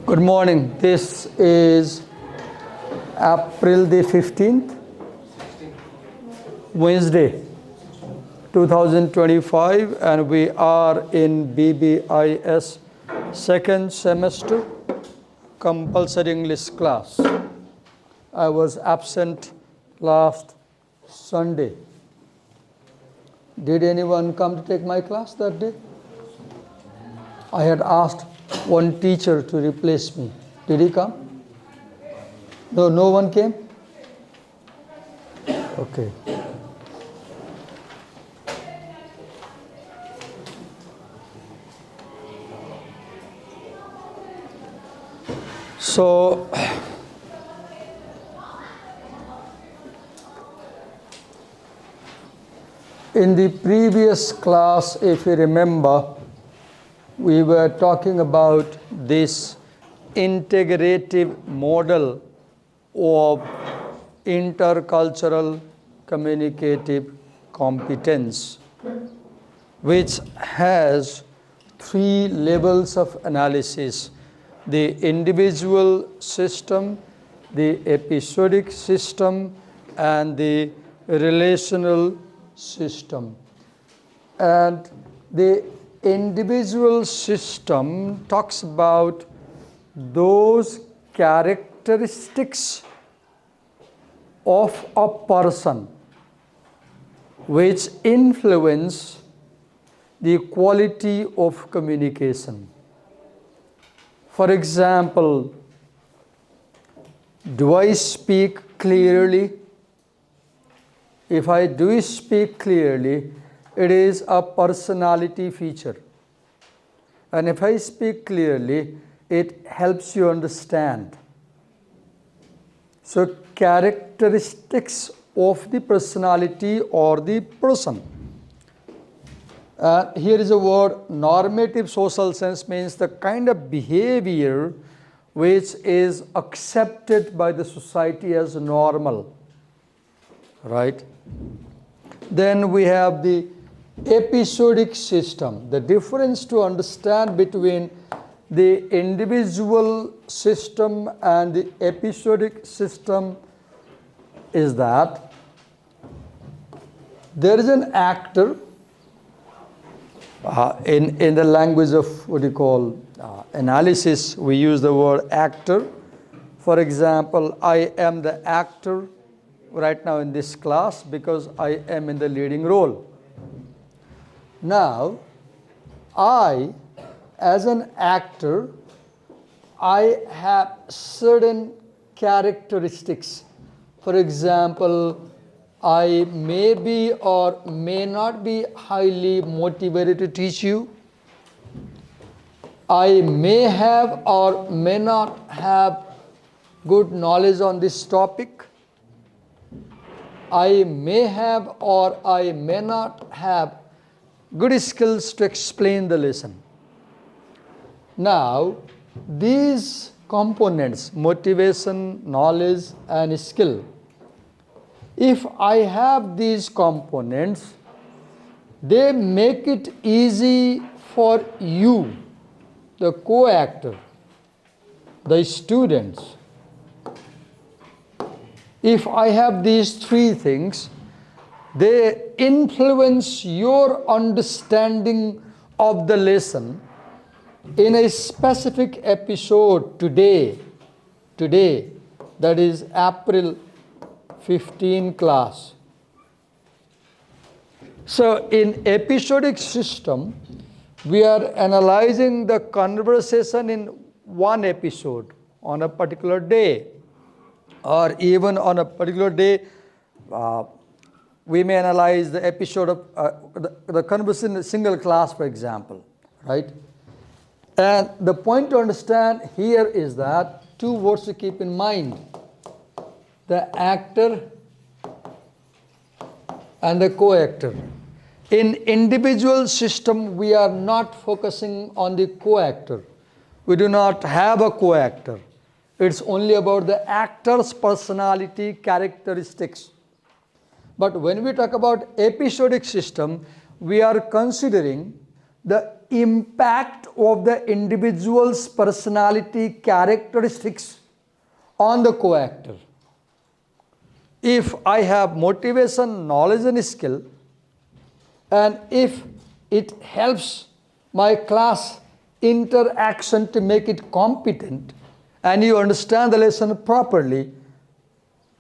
Good morning. This is April the 15th, Wednesday, 2025, and we are in BBIS second semester compulsory English class. I was absent last Sunday. Did anyone come to take my class that day? I had asked one teacher to replace me. Did he come? No, no one came? Okay. So, in the previous class, if you remember, we were talking about this integrative model of intercultural communicative competence, which has three levels of analysis: the individual system, the episodic system, and the relational system. And the individual system talks about those characteristics of a person which influence the quality of communication. For example, do I speak clearly? If I do speak clearly, it is a personality feature. And if I speak clearly, it helps you understand. So, characteristics of the personality or the person. Here is a word: normative social sense means the kind of behavior which is accepted by the society as normal, right? Then we have the episodic system. The difference to understand between the individual system and the episodic system is that there is an actor. In the language of what you call analysis, we use the word actor. For example, I am the actor right now in this class because I am in the leading role. Now, I, as an actor, I have certain characteristics. For example, I may be or may not be highly motivated to teach you. I may have or may not have good knowledge on this topic. I may have or I may not have good skills to explain the lesson. Now, these components, motivation, knowledge, and skill, if I have these components, they make it easy for you, the co-actor, the students. If I have these three things, they influence your understanding of the lesson in a specific episode today, that is April 15 class. So in episodic system, we are analyzing the conversation in one episode on a particular day, or even on a particular day, we may analyze the episode of the conversation in a single class, for example, right? And the point to understand here is that two words to keep in mind: the actor and the co-actor. In individual system, we are not focusing on the co-actor. We do not have a co-actor. It's only about the actor's personality characteristics. But when we talk about episodic system, we are considering the impact of the individual's personality characteristics on the co-actor. If I have motivation, knowledge and skill, and if it helps my class interaction to make it competent, and you understand the lesson properly,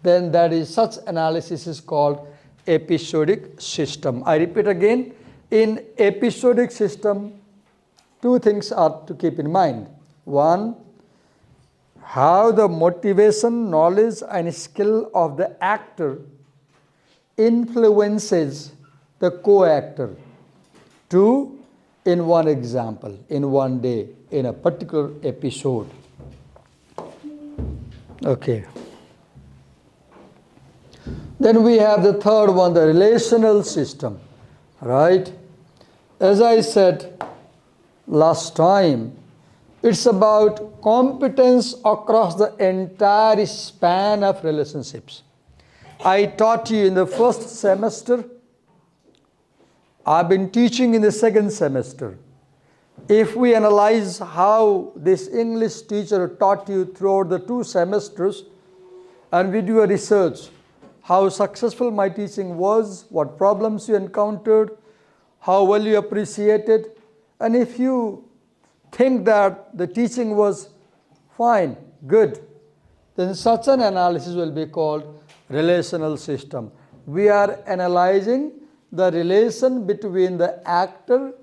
then that is such analysis is called episodic system. I repeat again, in episodic system, two things are to keep in mind. One, how the motivation, knowledge and skill of the actor influences the co-actor. Two, in one example, in one day, in a particular episode. Okay. Then we have the third one, the relational system, right? As I said last time, it's about competence across the entire span of relationships. I taught you in the first semester. I've been teaching in the second semester. If we analyze how this English teacher taught you throughout the 2 semesters, and we do a research, how successful my teaching was, what problems you encountered, how well you appreciated, and if you think that the teaching was fine, good, then such an analysis will be called relational system. We are analyzing the relation between the actor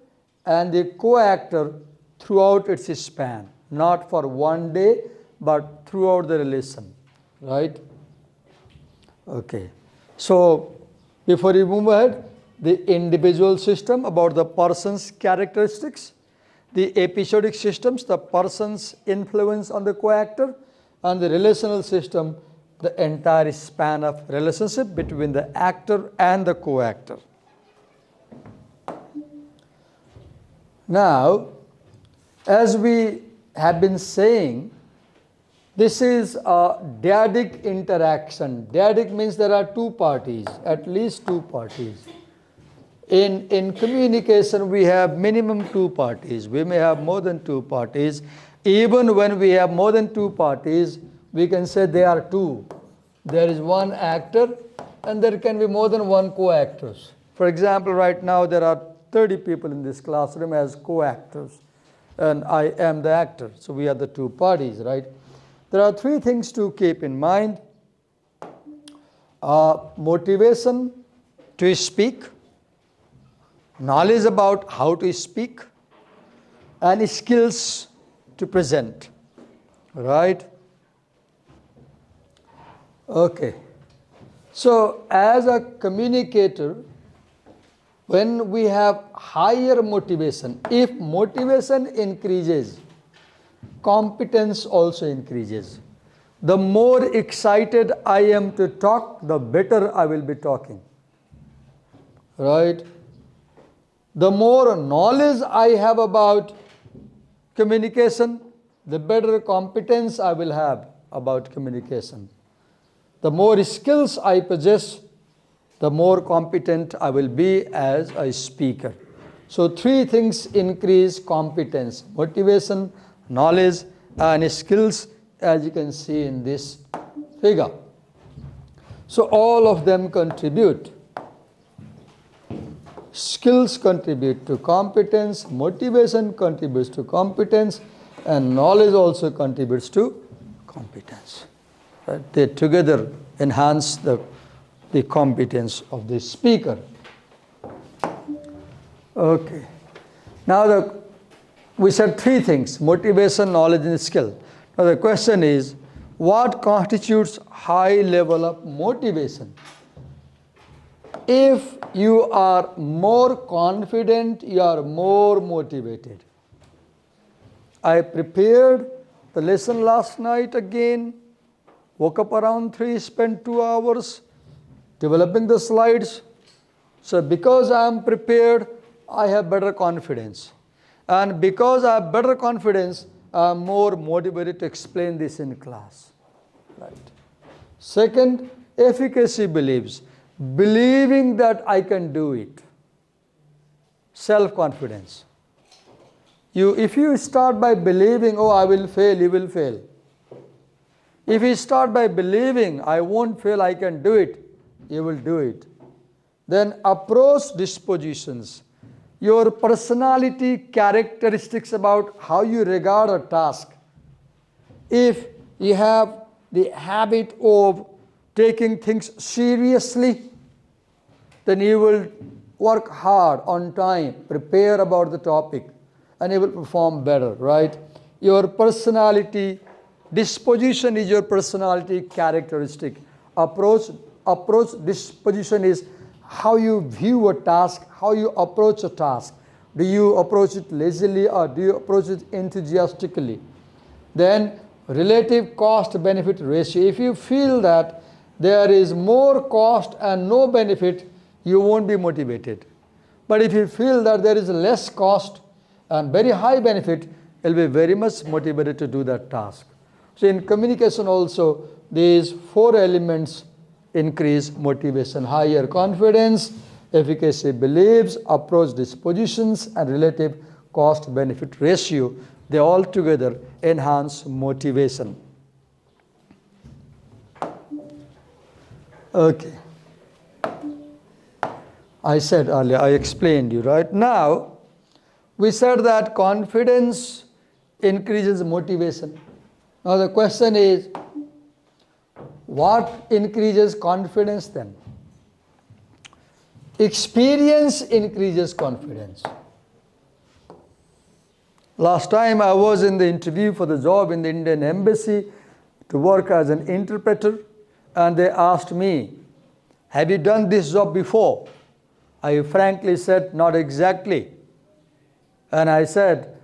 and the co-actor throughout its span, not for one day, but throughout the relation, right? Okay, so before we move ahead, the individual system about the person's characteristics, the episodic systems, the person's influence on the co-actor, and the relational system, the entire span of relationship between the actor and the co-actor. Now, as we have been saying, this is a dyadic interaction. Dyadic means there are 2 parties, at least 2 parties. In communication, we have minimum 2 parties. We may have more than 2 parties. Even when we have more than 2 parties, we can say there are 2. There is one actor and there can be more than one co-actors. For example, right now there are 30 people in this classroom as co-actors, and I am the actor. So we are the 2 parties, right? There are 3 things to keep in mind. Motivation to speak, knowledge about how to speak, and skills to present, right? Okay. So as a communicator, when we have higher motivation, if motivation increases, competence also increases. The more excited I am to talk, the better I will be talking, right? The more knowledge I have about communication, the better competence I will have about communication. The more skills I possess, the more competent I will be as a speaker. So 3 things increase competence: motivation, knowledge, and skills, as you can see in this figure. So all of them contribute. Skills contribute to competence, motivation contributes to competence, and knowledge also contributes to competence. Right? They together enhance the competence of the speaker. Okay. Now we said 3 things: motivation, knowledge, and skill. Now the question is, what constitutes high level of motivation? If you are more confident, you are more motivated. I prepared the lesson last night again, woke up around 3, spent 2 hours developing the slides. So because I am prepared, I have better confidence. And because I have better confidence, I am more motivated to explain this in class. Right. Second, efficacy believes. believing that I can do it. Self-confidence. If you start by believing, oh, I will fail, you will fail. If you start by believing, I won't fail, I can do it, you will do it. Then approach dispositions. Your personality characteristics about how you regard a task. If you have the habit of taking things seriously, then you will work hard on time, prepare about the topic, and you will perform better, right? Your personality disposition is your personality characteristic. Approach disposition is how you view a task, how you approach a task. Do you approach it lazily or do you approach it enthusiastically? Then relative cost benefit ratio. If you feel that there is more cost and no benefit, you won't be motivated. But if you feel that there is less cost and very high benefit, you'll be very much motivated to do that task. So in communication also, these 4 elements increase motivation: higher confidence, efficacy beliefs, approach dispositions, and relative cost benefit ratio. They all together enhance motivation. Okay. I said earlier, I explained you, right? Now, we said that confidence increases motivation. Now the question is, what increases confidence then? Experience increases confidence. Last time I was in the interview for the job in the Indian Embassy to work as an interpreter, and they asked me, have you done this job before? I frankly said, not exactly. And I said,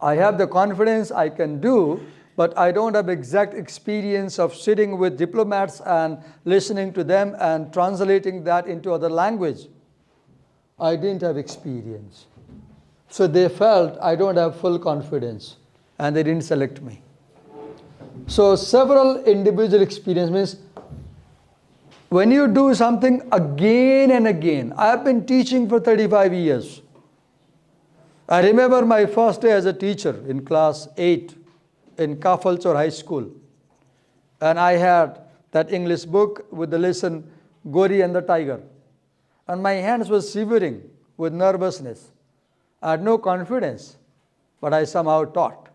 I have the confidence I can do, but I don't have exact experience of sitting with diplomats and listening to them and translating that into other language. I didn't have experience. So they felt I don't have full confidence, and they didn't select me. So several individual experience means when you do something again and again. I have been teaching for 35 years. I remember my first day as a teacher in class 8 in Kafalchor High School. And I had that English book with the lesson Gori and the Tiger. And my hands were shivering with nervousness. I had no confidence, but I somehow taught.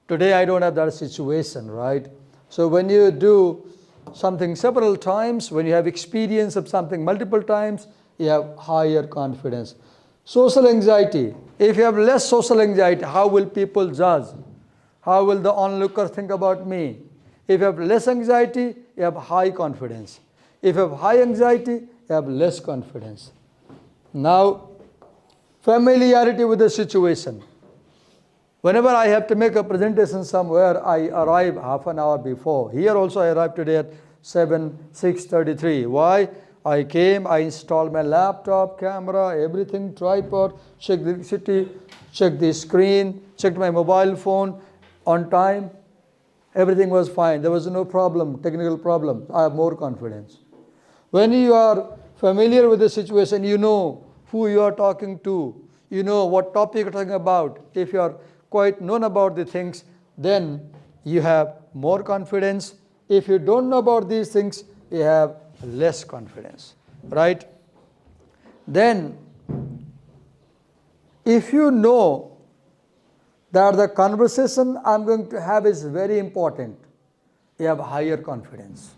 Today I don't have that situation, right? So when you do something several times, when you have experience of something multiple times, you have higher confidence. Social anxiety. If you have less social anxiety, how will people judge? How will the onlooker think about me? If you have less anxiety, you have high confidence. If you have high anxiety, you have less confidence. Now, familiarity with the situation. Whenever I have to make a presentation somewhere, I arrive half an hour before. Here also I arrived today at 6:33. Why? I came, I installed my laptop, camera, everything, tripod, checked the electricity, checked the screen, checked my mobile phone on time. Everything was fine. There was no problem, technical problem. I have more confidence. When you are familiar with the situation, you know who you are talking to. You know what topic you're talking about. If you are quite known about the things, then you have more confidence. If you don't know about these things, you have less confidence, right? Then, if you know that the conversation I'm going to have is very important, you have higher confidence.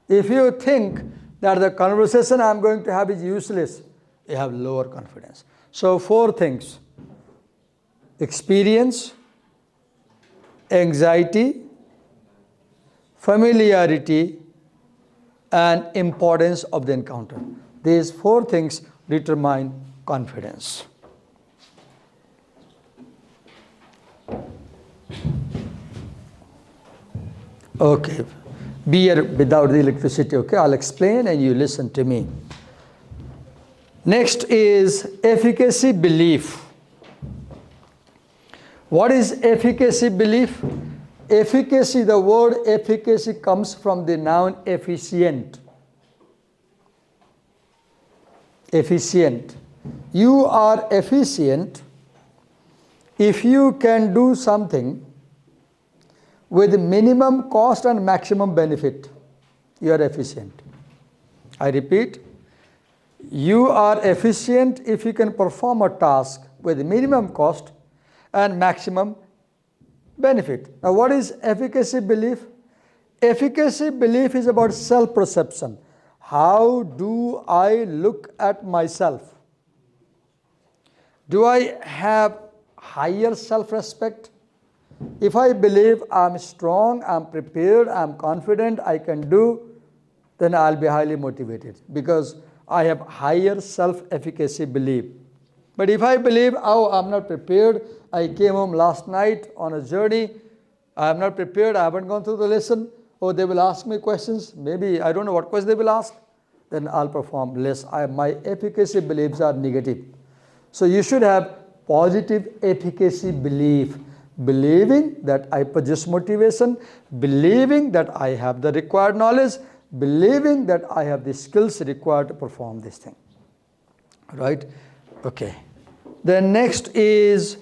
If you think that the conversation I'm going to have is useless, you have lower confidence. So 4 things: experience, anxiety, familiarity, and importance of the encounter. These 4 things determine confidence. Okay, beer without the electricity. Okay, I'll explain and you listen to me. Next is efficacy belief. What is efficacy belief? Efficacy, the word efficacy comes from the noun efficient. efficient. You are efficient if you can do something with minimum cost and maximum benefit. You are efficient. I repeat, you are efficient if you can perform a task with minimum cost and maximum benefit. Now, what is efficacy belief? Efficacy belief is about self-perception. How do I look at myself? Do I have higher self-respect? If I believe I'm strong, I'm prepared, I'm confident, I can do, then I'll be highly motivated because I have higher self-efficacy belief. But if I believe, oh, I'm not prepared, I came home last night on a journey, I am not prepared, I haven't gone through the lesson, or they will ask me questions, maybe I don't know what questions they will ask, then I'll perform less. My efficacy beliefs are negative. So you should have positive efficacy belief, believing that I possess motivation, believing that I have the required knowledge, believing that I have the skills required to perform this thing. Right? Okay. Then next is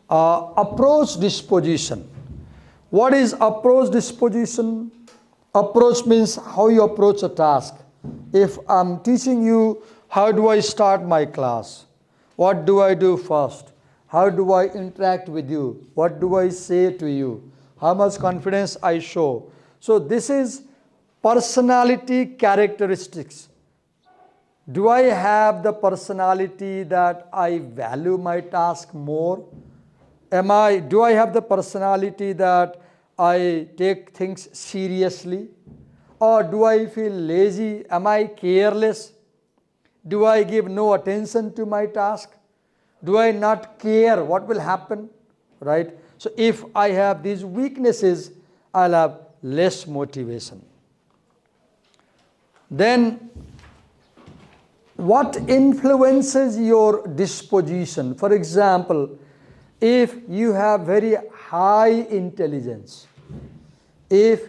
approach disposition. What is approach disposition? Approach means how you approach a task. If I'm teaching you how do I start my class, what do I do first? How do I interact with you? What do I say to you? How much confidence I show? So this is personality characteristics. Do I have the personality that I value my task more? Do I have the personality that I take things seriously? Or do I feel lazy? Am I careless? Do I give no attention to my task? Do I not care what will happen? Right? So if I have these weaknesses, I'll have less motivation. Then what influences your disposition? For example, if you have very high intelligence, you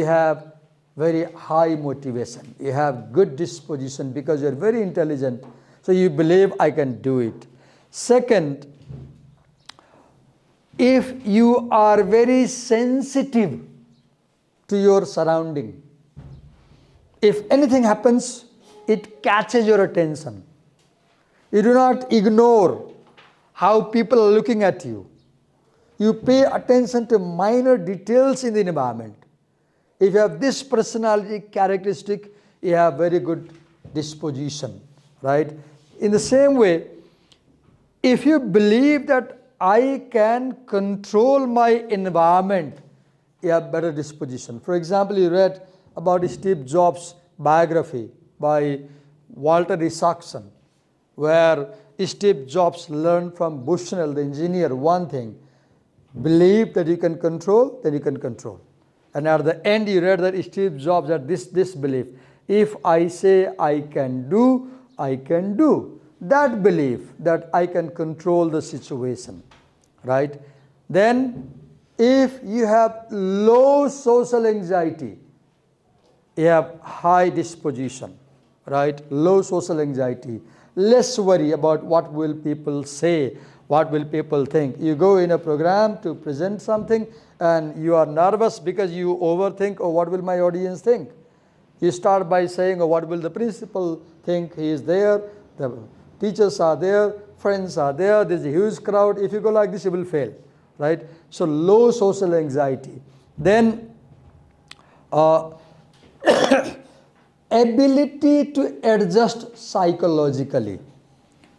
have very high motivation. You have good disposition because you're very intelligent. So you believe I can do it. Second, if you are very sensitive to your surrounding, if anything happens, it catches your attention. You do not ignore how people are looking at you. You pay attention to minor details in the environment. If you have this personality characteristic, you have very good disposition, right? In the same way, if you believe that I can control my environment, you have better disposition. For example, you read about Steve Jobs' biography by Walter Isaacson, where Steve Jobs learned from Bushnell, the engineer, one thing: believe that you can control, then you can control. And at the end, you read that Steve Jobs had this belief: if I say I can do, I can do. That belief that I can control the situation, right? Then, if you have low social anxiety, you have high disposition, right? Low social anxiety, less worry about what will people say, what will people think. You go in a program to present something and you are nervous because you overthink, oh, what will my audience think? You start by saying, oh, what will the principal think? He is there, the teachers are there, friends are there, there's a huge crowd. If you go like this, you will fail, right? So low social anxiety. Then ability to adjust psychologically.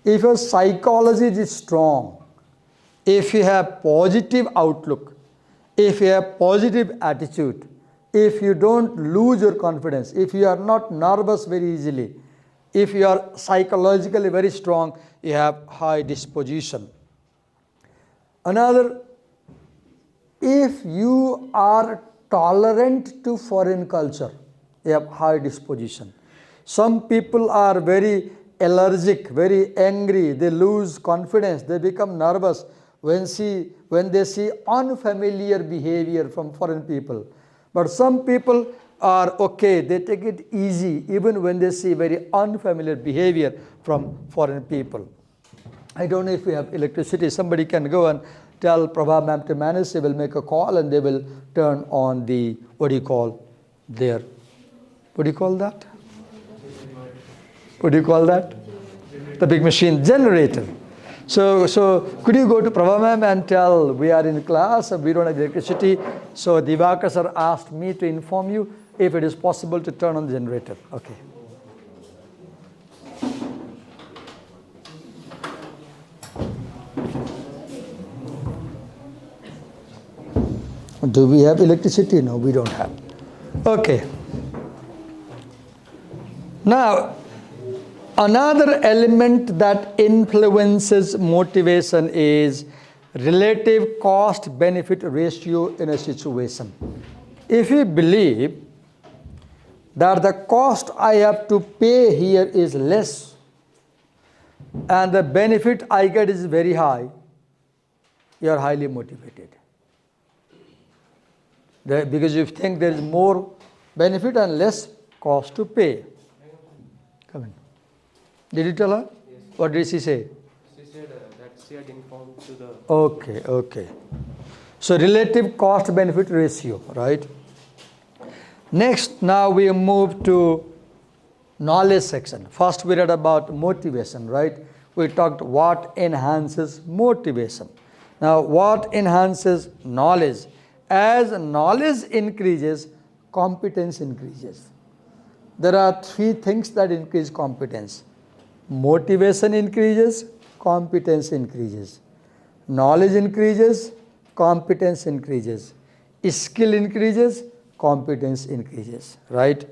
If your psychology is strong, if you have positive outlook, if you have positive attitude, if you don't lose your confidence, if you are not nervous very easily, if you are psychologically very strong, you have high disposition. Another, if you are tolerant to foreign culture, you have high disposition. Some people are very allergic, very angry, they lose confidence, they become nervous when they see unfamiliar behavior from foreign people. But some people are okay. They take it easy even when they see very unfamiliar behavior from foreign people. I don't know if we have electricity. Somebody can go and tell Prabha ma'am to manage. They will make a call and they will turn on the, what do you call that? What do you call that? The big machine, generator. So could you go to Prabha ma'am and tell we are in class and we don't have electricity. So Divakar sir asked me to inform you if it is possible to turn on the generator. Okay. Do we have electricity? No, we don't have. Okay. Now, another element that influences motivation is relative cost-benefit ratio in a situation. If you believe that the cost I have to pay here is less and the benefit I get is very high, you are highly motivated. Because you think there is more benefit and less cost to pay. Come in. Did you tell her? Yes. What did she say? She said that she had informed to the... Okay. So relative cost benefit ratio, right? Next, now we move to knowledge section. First we read about motivation, right? We talked what enhances motivation. Now what enhances knowledge? As knowledge increases, competence increases. There are three things that increase competence. Motivation increases, competence increases. Knowledge increases, competence increases. Skill increases, competence increases, right?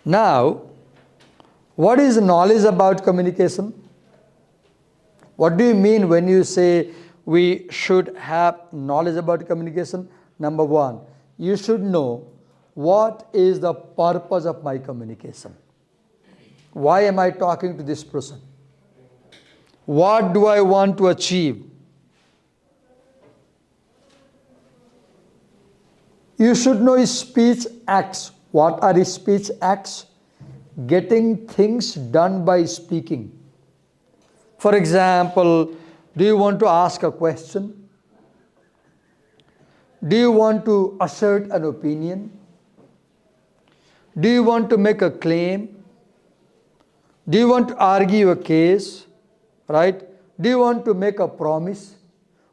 Now, what is knowledge about communication? What do you mean when you say we should have knowledge about communication? Number one, you should know what is the purpose of my communication. Why am I talking to this person? What do I want to achieve? You should know speech acts. What are speech acts? Getting things done by speaking. For example, do you want to ask a question? Do you want to assert an opinion? Do you want to make a claim? Do you want to argue a case? Right? Do you want to make a promise?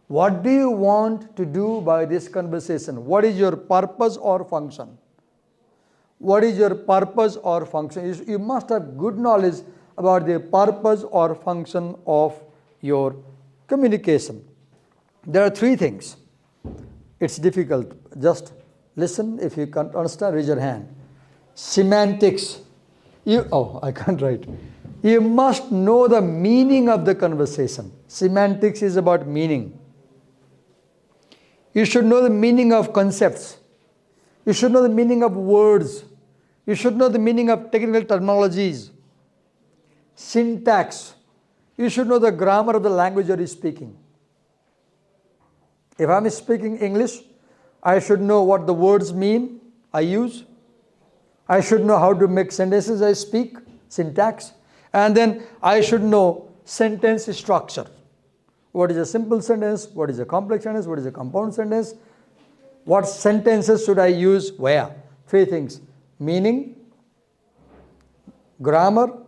What do you want to do by this conversation? What is your purpose or function? What is your purpose or function? You must have good knowledge about the purpose or function of your communication. There are three things. It's difficult. Just listen. If you can't understand, raise your hand. Semantics. I can't write. You must know the meaning of the conversation. Semantics is about meaning. You should know the meaning of concepts. You should know the meaning of words. You should know the meaning of technical terminologies. Syntax. You should know the grammar of the language you are speaking. If I am speaking English, I should know what the words mean I use. I should know how to make sentences I speak, syntax. And then I should know sentence structure. What is a simple sentence? What is a complex sentence? What is a compound sentence? What sentences should I use where? Three things. Meaning, grammar,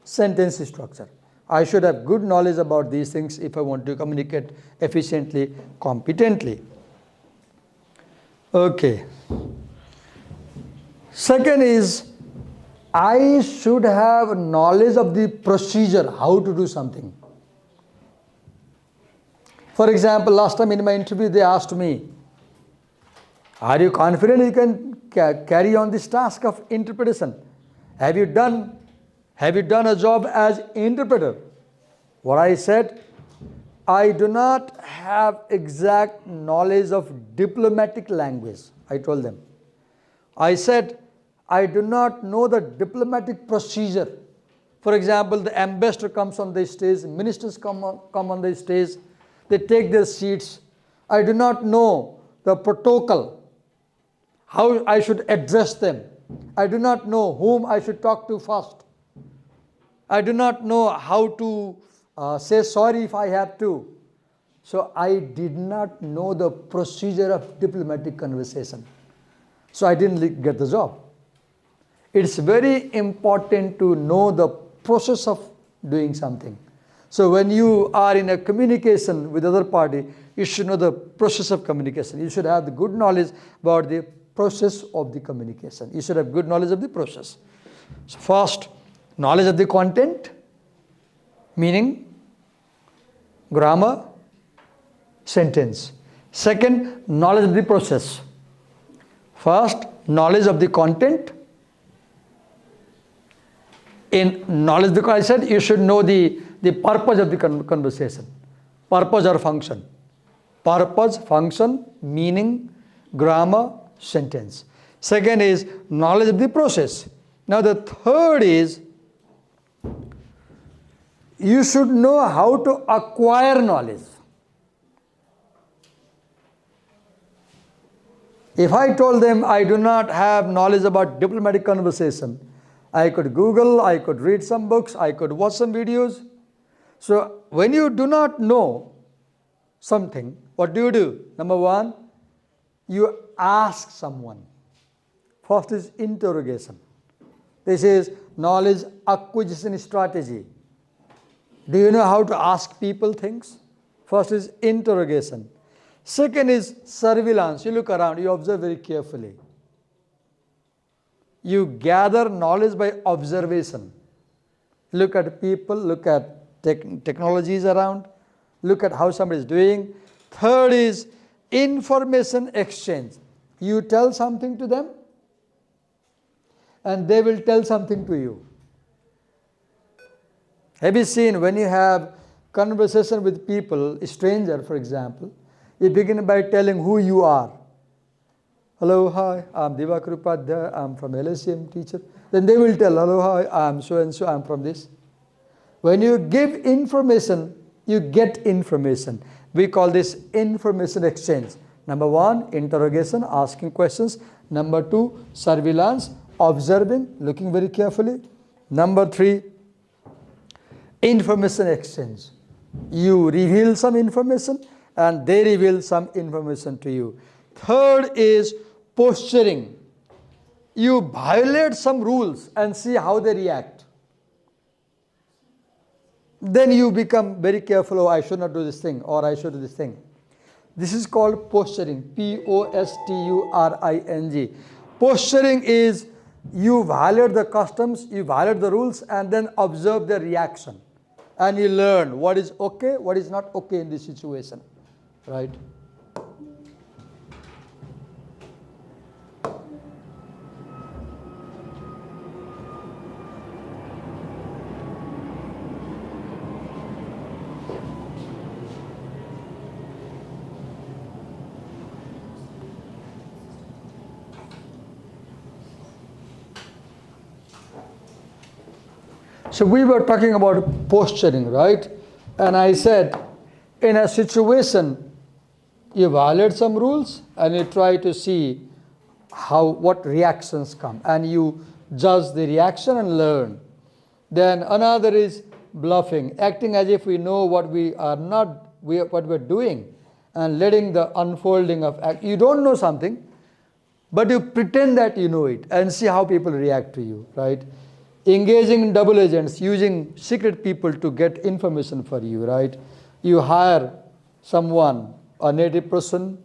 sentence structure. I should have good knowledge about these things if I want to communicate efficiently, competently. Okay. Second is, I should have knowledge of the procedure, how to do something. For example, last time in my interview, they asked me, are you confident you can carry on this task of interpretation? Have you done a job as interpreter? What I said, I do not have exact knowledge of diplomatic language. I told them. I said, I do not know the diplomatic procedure. For example, the ambassador comes on the stage, ministers come on the stage, they take their seats. I do not know the protocol, how I should address them. I do not know whom I should talk to first. I do not know how to say sorry if I have to. So I did not know the procedure of diplomatic conversation. So I didn't get the job. It's very important to know the process of doing something. So when you are in a communication with other party, you should know the process of communication. You should have the good knowledge about the process of the communication. You should have good knowledge of the process. So first, knowledge of the content, meaning, grammar, sentence. Second, knowledge of the process. First, knowledge of the content. In knowledge, because I said you should know the purpose of the conversation. Purpose or function. Purpose, function, meaning, grammar, sentence. Second is knowledge of the process. Now the third is you should know how to acquire knowledge. If I told them I do not have knowledge about diplomatic conversation, I could Google, I could read some books, I could watch some videos. So when you do not know something, what do? Number one, you ask someone. First is interrogation. This is knowledge acquisition strategy. Do you know how to ask people things? First is interrogation. Second is surveillance. You look around, you observe very carefully. You gather knowledge by observation. Look at people, look at technologies around, look at how somebody is doing. Third is information exchange. You tell something to them and they will tell something to you. Have you seen when you have conversation with people, a stranger for example, you begin by telling who you are. Hello, hi, I'm Divakar Upadhyaya, I'm from LSM teacher. Then they will tell, hello, hi, I'm so and so, I'm from this. When you give information, you get information. We call this information exchange. Number one, interrogation, asking questions. Number two, surveillance, observing, looking very carefully. Number three, information exchange. You reveal some information and they reveal some information to you. Third is posturing. You violate some rules and see how they react. Then you become very careful, oh, I should not do this thing or I should do this thing. This is called posturing, Posturing. Posturing is you violate the customs, you violate the rules and then observe the reaction. And you learn what is okay, what is not okay in this situation. Right? So we were talking about posturing, right? And I said, in a situation, you violate some rules and you try to see what reactions come and you judge the reaction and learn. Then another is bluffing, acting as if we know what we are not, what we're doing and letting the unfolding of act. You don't know something, but you pretend that you know it and see how people react to you, right? Engaging in double agents, using secret people to get information for you, right? You hire someone, a native person,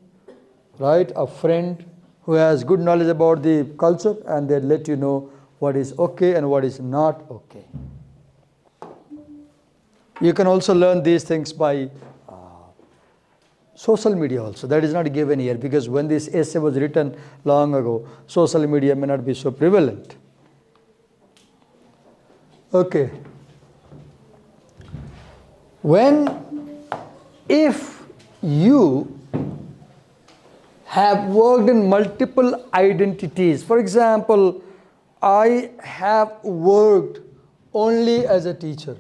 right? A friend who has good knowledge about the culture and they let you know what is okay and what is not okay. You can also learn these things by social media also. That is not given here because when this essay was written long ago, social media may not be so prevalent. Okay. If you have worked in multiple identities, for example, I have worked only as a teacher.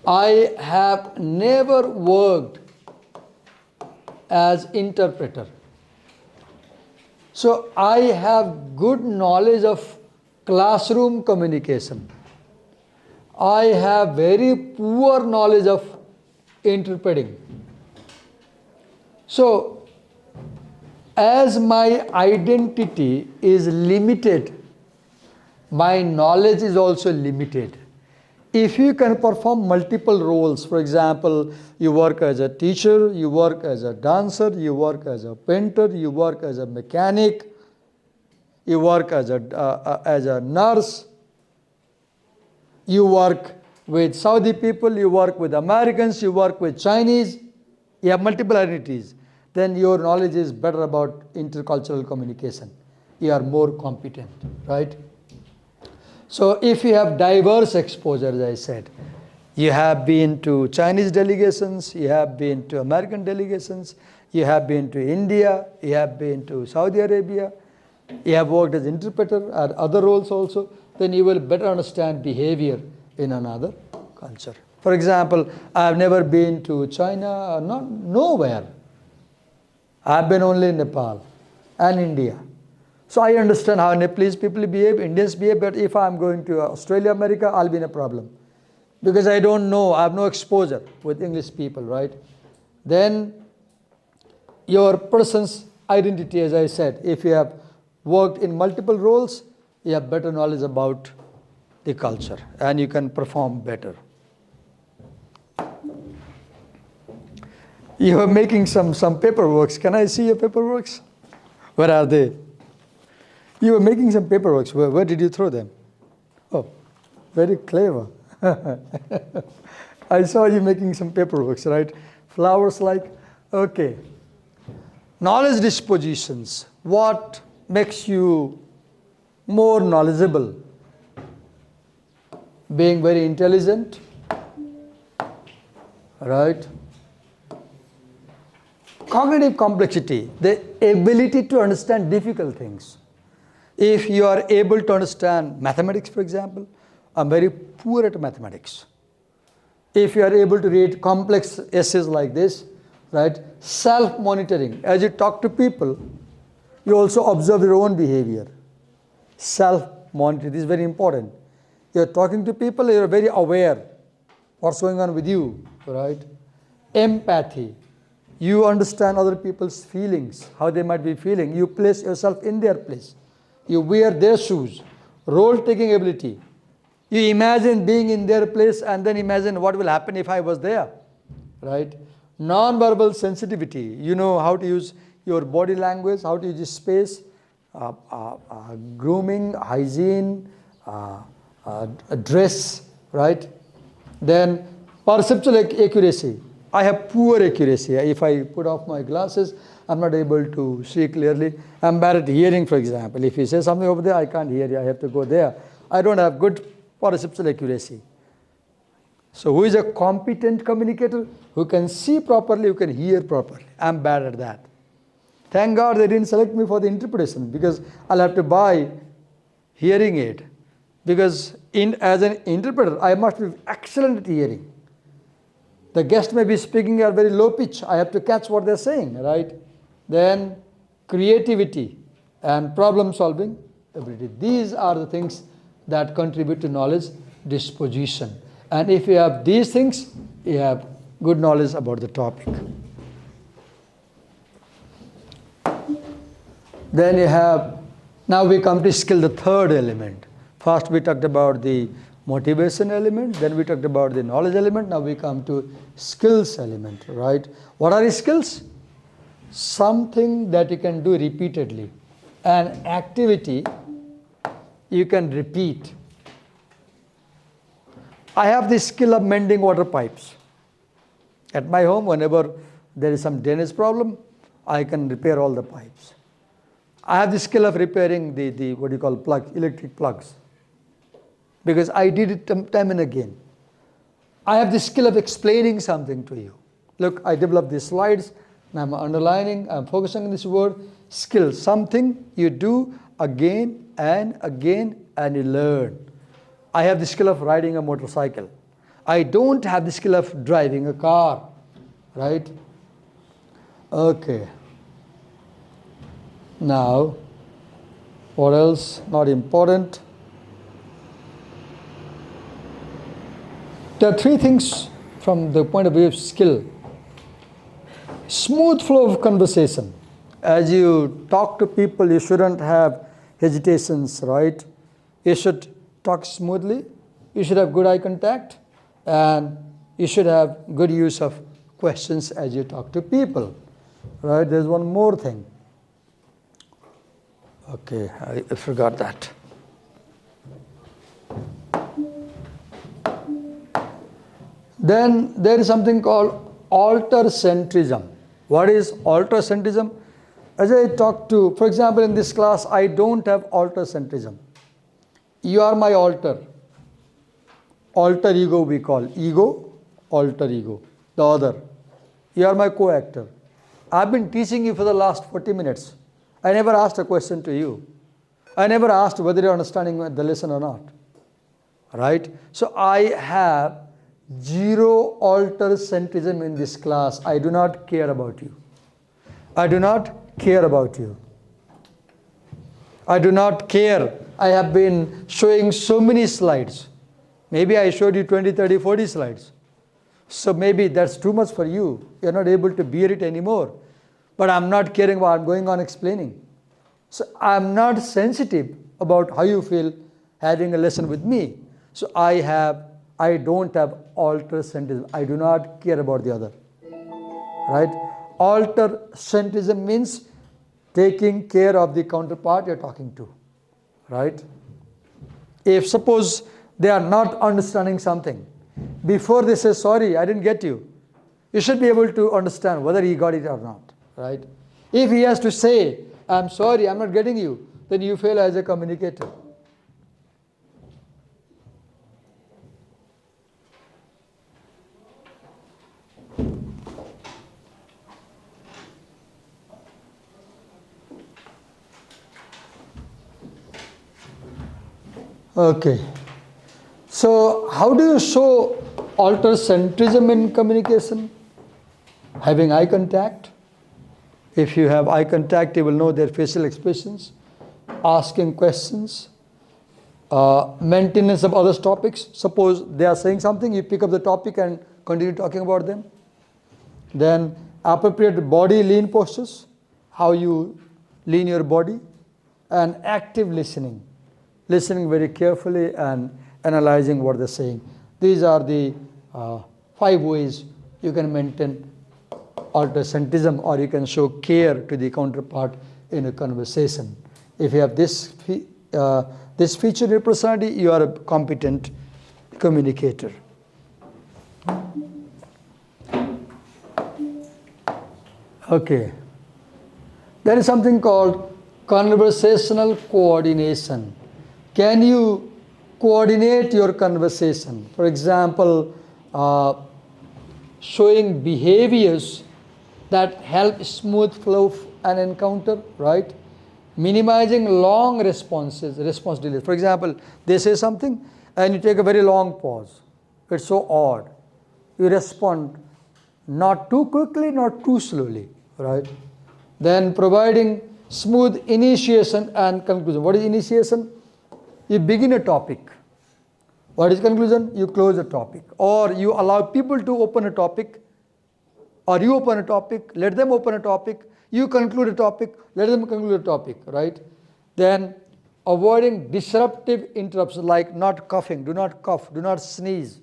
I have never worked as interpreter. So I have good knowledge of classroom communication. I have very poor knowledge of interpreting. So as my identity is limited, my knowledge is also limited. If you can perform multiple roles, for example, you work as a teacher, you work as a dancer, you work as a painter, you work as a mechanic, you work as a nurse, you work with Saudi people, you work with Americans, you work with Chinese, you have multiple identities, then your knowledge is better about intercultural communication. You are more competent, right? So if you have diverse exposure, as I said, you have been to Chinese delegations, you have been to American delegations, you have been to India, you have been to Saudi Arabia, you have worked as interpreter or other roles also, then you will better understand behavior in another culture. For example, I have never been to China, nowhere. I have been only in Nepal and India. So I understand how Nepalese people behave, Indians behave, but if I'm going to Australia, America, I'll be in a problem. Because I don't know, I have no exposure with English people, right? Then your person's identity, as I said, if you have worked in multiple roles, you have better knowledge about the culture and you can perform better. You are making some paperworks. Can I see your paperworks? Where are they? You were making some paperworks. Where did you throw them? Oh, very clever. I saw you making some paperworks, right? Flowers like, okay. Knowledge dispositions. What makes you more knowledgeable? Being very intelligent, right? Cognitive complexity, the ability to understand difficult things. If you are able to understand mathematics, for example, I'm very poor at mathematics. If you are able to read complex essays like this, right? Self-monitoring. As you talk to people, you also observe your own behavior. Self-monitoring, this is very important. You're talking to people, you're very aware what's going on with you, right? Empathy. You understand other people's feelings, how they might be feeling. You place yourself in their place. You wear their shoes. Role-taking ability. You imagine being in their place and then imagine what will happen if I was there, right? Non-verbal sensitivity. You know how to use your body language, how to use space, grooming, hygiene, dress, right? Then perceptual accuracy. I have poor accuracy. If I put off my glasses, I'm not able to see clearly. I'm bad at hearing, for example. If you say something over there, I can't hear you. I have to go there. I don't have good perceptual accuracy. So who is a competent communicator? Who can see properly, who can hear properly. I'm bad at that. Thank God they didn't select me for the interpretation because I'll have to buy hearing aid. Because as an interpreter, I must be excellent at hearing. The guest may be speaking at very low pitch. I have to catch what they're saying, right? Then creativity and problem solving ability. These are the things that contribute to knowledge disposition. And if you have these things, you have good knowledge about the topic. Then you have, now we come to skill, the third element. First we talked about the motivation element, then we talked about the knowledge element, now we come to skills element, right? What are the skills? Something that you can do repeatedly. An activity you can repeat. I have the skill of mending water pipes. At my home, whenever there is some drainage problem, I can repair all the pipes. I have the skill of repairing the what do you call plug, electric plugs. Because I did it time and again. I have the skill of explaining something to you. Look, I developed these slides, and I'm underlining, I'm focusing on this word, skill. Something you do again and again and you learn. I have the skill of riding a motorcycle. I don't have the skill of driving a car, right? Okay. Now, what else? Not important. There are three things from the point of view of skill. Smooth flow of conversation. As you talk to people, you shouldn't have hesitations, right? You should talk smoothly. You should have good eye contact. And you should have good use of questions as you talk to people, right? There's one more thing. Okay, I forgot that. Then there is something called alter-centrism. What is alter-centrism? As I talk to, for example, in this class, I don't have alter-centrism. You are my alter. Alter ego we call. Ego, alter ego. The other. You are my co-actor. I've been teaching you for the last 40 minutes. I never asked a question to you. I never asked whether you're understanding the lesson or not. Right? So I have zero alter-centrism in this class. I do not care about you. I do not care about you. I do not care. I have been showing so many slides. Maybe I showed you 20, 30, 40 slides. So maybe that's too much for you. You're not able to bear it anymore. But I'm not caring what I'm going on explaining. So I'm not sensitive about how you feel having a lesson with me. So I don't have alter-centrism. I do not care about the other. Right? Alter-centrism means taking care of the counterpart you're talking to. Right? If suppose they are not understanding something, before they say, sorry, I didn't get you, you should be able to understand whether he got it or not. Right? If he has to say, I'm sorry, I'm not getting you, then you fail as a communicator. Okay. So how do you show alter-centrism in communication? Having eye contact. If you have eye contact, you will know their facial expressions. Asking questions. Maintenance of other topics. Suppose they are saying something, you pick up the topic and continue talking about them. Then appropriate body lean postures. How you lean your body. And active listening. Listening very carefully and analyzing what they're saying. These are the 5 ways you can maintain alter-centrism, or you can show care to the counterpart in a conversation. If you have this feature in your personality, you are a competent communicator. Okay. There is something called conversational coordination. Can you coordinate your conversation? For example, showing behaviors that help smooth flow of an encounter, right? Minimizing long response delays. For example, they say something and you take a very long pause. It's so odd. You respond not too quickly, not too slowly, right? Then providing smooth initiation and conclusion. What is initiation? You begin a topic. What is conclusion? You close a topic. Or you allow people to open a topic. Or you open a topic, let them open a topic. You conclude a topic, let them conclude a topic, right? Then avoiding disruptive interruptions like not coughing. Do not cough. Do not sneeze.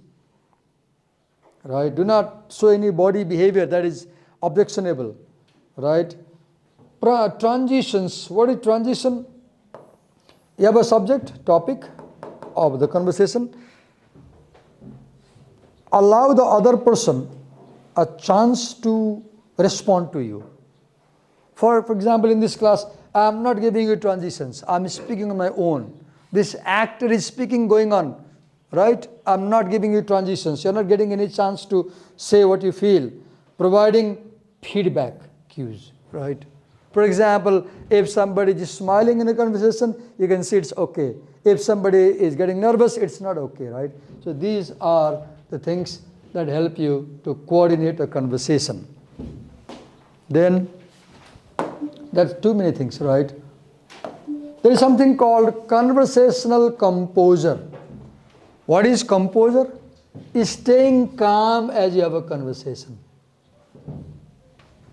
Right? Do not show any body behavior that is objectionable. Right? Transitions. What is transition? You have a subject, topic of the conversation. Allow the other person a chance to respond to you. For example, in this class, I am not giving you transitions. I am speaking on my own. This actor is speaking going on, right? I am not giving you transitions. You are not getting any chance to say what you feel. Providing feedback cues, right? For example, if somebody is smiling in a conversation, you can see it's okay. If somebody is getting nervous, it's not okay, right? So these are the things that help you to coordinate a conversation. Then that's too many things, right? There is something called conversational composure. What is composure? Is staying calm as you have a conversation.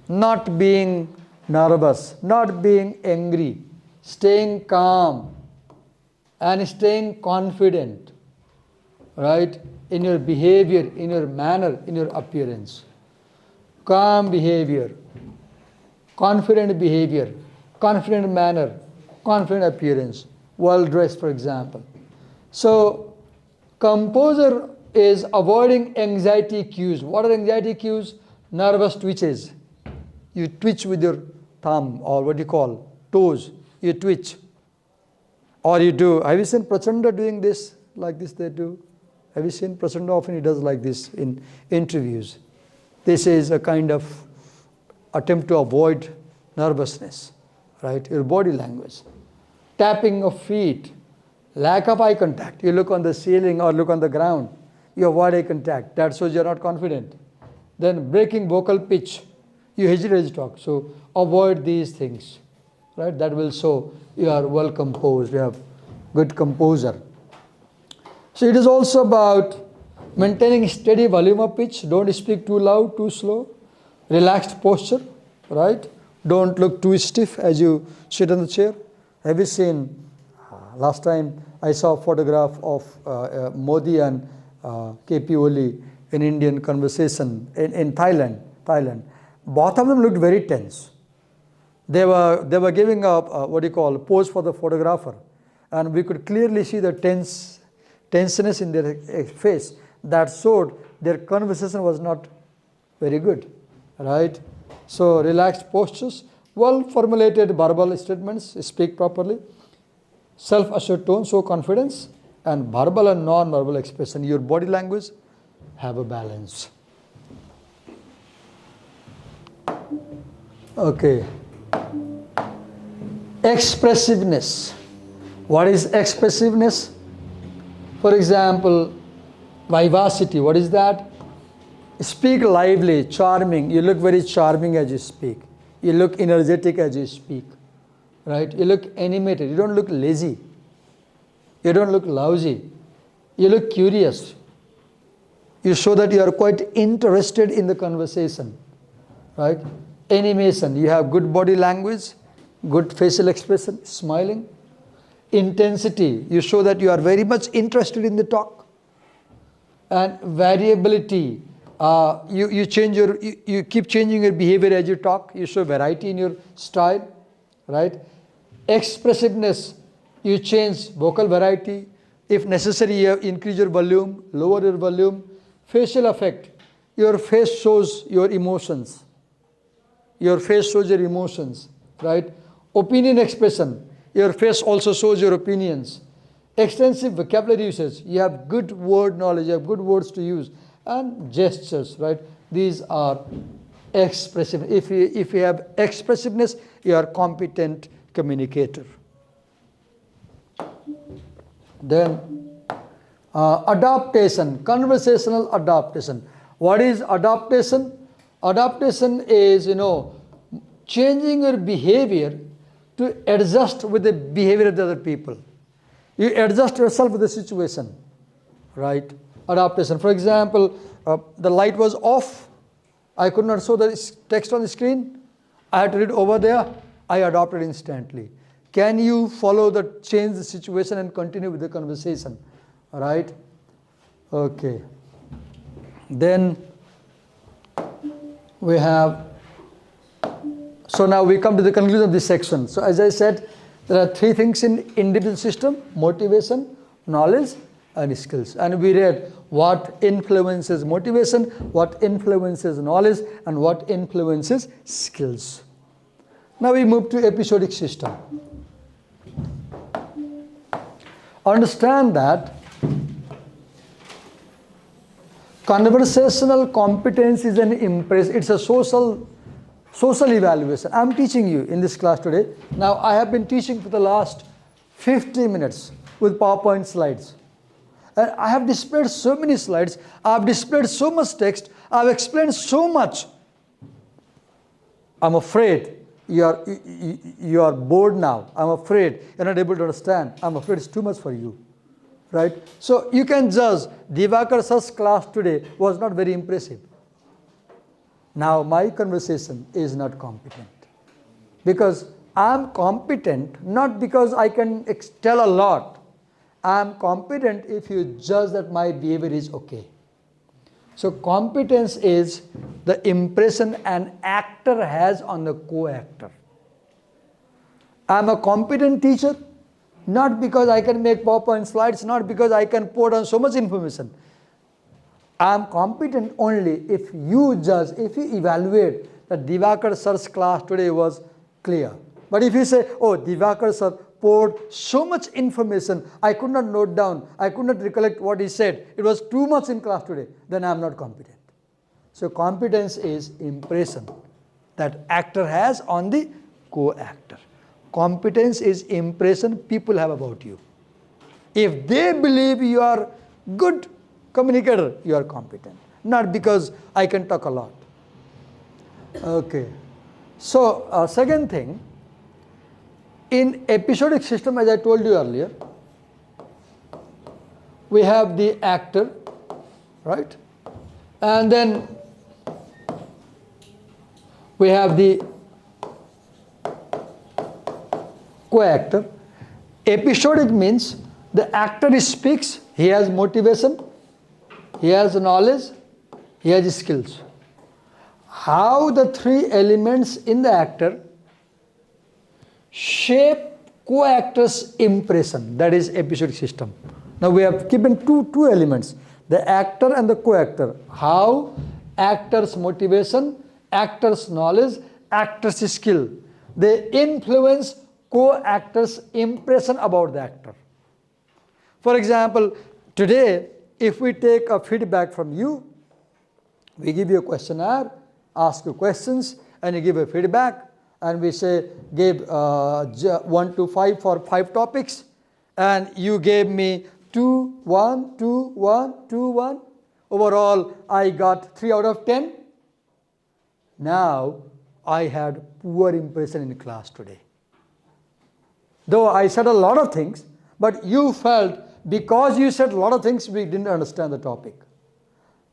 Not being nervous, not being angry, staying calm and staying confident, right? In your behavior, in your manner, in your appearance. Calm behavior, confident behavior, confident manner, confident appearance, well dressed, for example. So, composure is avoiding anxiety cues. What are anxiety cues? Nervous twitches. You twitch with your thumb, or what you call toes. You twitch. Or you do. Have you seen Prachanda doing this? Like this they do. Have you seen Prachanda? Often he does like this in interviews. This is a kind of attempt to avoid nervousness, right? Your body language. Tapping of feet. Lack of eye contact. You look on the ceiling or look on the ground. You avoid eye contact. That shows you're not confident. Then breaking vocal pitch. You hesitate to talk. So avoid these things, right? That will show you are well composed. You have good composure. So it is also about maintaining steady volume of pitch. Don't speak too loud, too slow. Relaxed posture, right? Don't look too stiff as you sit on the chair. Have you seen, last time I saw a photograph of Modi and KP Oli in Indian conversation in Thailand. Both of them looked very tense. They were giving a pose for the photographer, and we could clearly see the tenseness in their face. That showed their conversation was not very good, right? So relaxed postures, well formulated verbal statements, speak properly, self-assured tone, show confidence, and verbal and non-verbal expression, your body language, have a balance. Okay. Expressiveness. What is expressiveness? For example, vivacity. What is that? Speak lively, charming. You look very charming as you speak. You look energetic as you speak. Right? You look animated. You don't look lazy. You don't look lousy. You look curious. You show that you are quite interested in the conversation. Right? Animation. You have good body language, good facial expression, smiling. Intensity. You show that you are very much interested in the talk. And variability. You keep changing your behavior as you talk. You show variety in your style. Right? Expressiveness. You change vocal variety. If necessary, you increase your volume, lower your volume. Facial effect. Your face shows your emotions. Your face shows your emotions, right? Opinion expression. Your face also shows your opinions. Extensive vocabulary usage. You have good word knowledge. You have good words to use. And gestures, right? These are expressive. If you have expressiveness, you are competent communicator. Then adaptation, conversational adaptation. What is adaptation? Adaptation is, changing your behavior to adjust with the behavior of the other people. You adjust yourself with the situation, right? Adaptation. For example, the light was off. I could not show the text on the screen. I had to read over there. I adopted instantly. Can you change the situation and continue with the conversation? All right? Okay. Then we have, so now we come to the conclusion of this section. So as I said, there are three things in individual system: motivation, knowledge, and skills. And we read what influences motivation, what influences knowledge, and what influences skills. Now we move to episodic system. Understand that conversational competence is it's a social evaluation. I'm teaching you in this class today. Now I have been teaching for the last 50 minutes with PowerPoint slides. And I have displayed so many slides. I've displayed so much text. I've explained so much. I'm afraid you are bored now. I'm afraid you're not able to understand. I'm afraid it's too much for you. Right? So you can judge Divakar sir's class today was not very impressive. Now my conversation is not competent. Because I'm competent not because I can tell a lot. I'm competent if you judge that my behavior is okay. So competence is the impression an actor has on the co-actor. I'm a competent teacher not because I can make PowerPoint slides, not because I can pour down so much information. I'm competent only if you judge, if you evaluate that Divakar sir's class today was clear. But if you say, oh, Divakar sir poured so much information, I could not note down, I could not recollect what he said, it was too much in class today, then I am not competent. So competence is impression that actor has on the co-actor. Competence is impression people have about you. If they believe you are good communicator, you are competent. Not because I can talk a lot. Okay. So second thing, in episodic system, as I told you earlier, we have the actor, right? And then we have the co-actor. Episodic means the actor speaks, he has motivation, he has knowledge, he has skills. How the three elements in the actor shape co-actor's impression, that is episodic system. Now we have given two elements, the actor and the co-actor. How actor's motivation, actor's knowledge, actor's skill, they influence co-actor's impression about the actor. For example, today, if we take a feedback from you, we give you a questionnaire, ask you questions, and you give a feedback, and we say, give 1 to 5 for 5 topics, and you gave me 2, 1, 2, 1, 2, 1. Overall, I got 3 out of 10. Now, I had poor impression in class today. Though I said a lot of things, but you felt because you said a lot of things, we didn't understand the topic.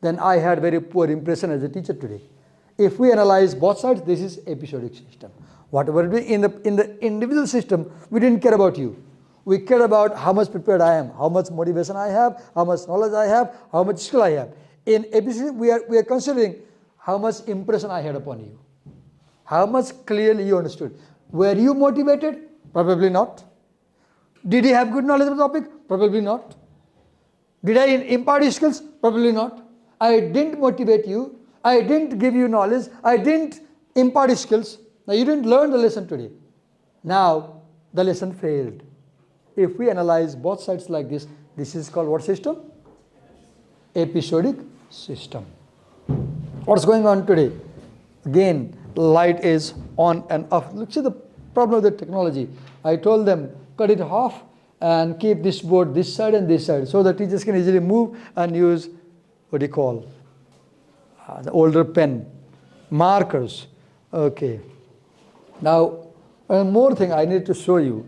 Then I had very poor impression as a teacher today. If we analyze both sides, this is episodic system. Whatever in the individual system, we didn't care about you. We care about how much prepared I am, how much motivation I have, how much knowledge I have, how much skill I have. In episodic, we are considering how much impression I had upon you. How much clearly you understood. Were you motivated? Probably not. Did you have good knowledge of the topic? Probably not. Did I impart skills? Probably not. I didn't motivate you. I didn't give you knowledge. I didn't impart skills. Now you didn't learn the lesson today. Now the lesson failed. If we analyze both sides like this, this is called what system? Episodic system. What's going on today? Again, light is on and off. Look, see the problem with the technology. I told them, cut it off and keep this board this side and this side, so the teachers can easily move and use what do you call the older pen, markers. Okay. Now, one more thing I need to show you.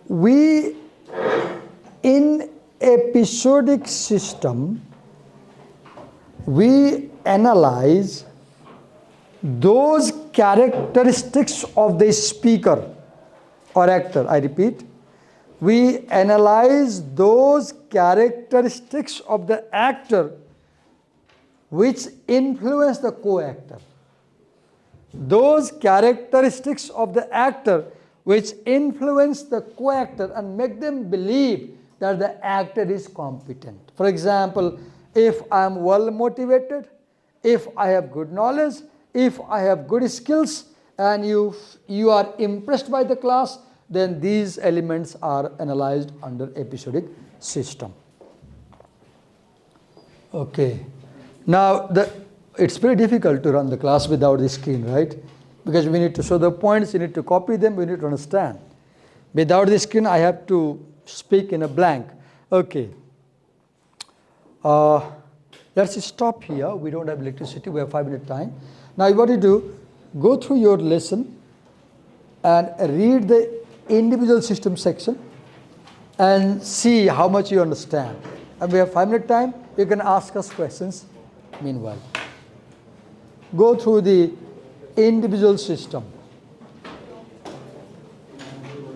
We, in episodic system, we analyze those characteristics of the speaker or actor. I repeat, we analyze those characteristics of the actor which influence the co-actor. Those characteristics of the actor which influence the co-actor and make them believe that the actor is competent. For example, if I am well motivated, if I have good knowledge, if I have good skills, and you are impressed by the class, then these elements are analyzed under episodic system. Okay. Now, it's very difficult to run the class without the screen, right? Because we need to show the points, you need to copy them, we need to understand. Without the screen, I have to speak in a blank. Okay. Let's stop here. We don't have electricity. We have 5 minute time. Now what you do, go through your lesson and read the individual system section and see how much you understand. And we have 5 minute time. You can ask us questions meanwhile. Go through the individual system.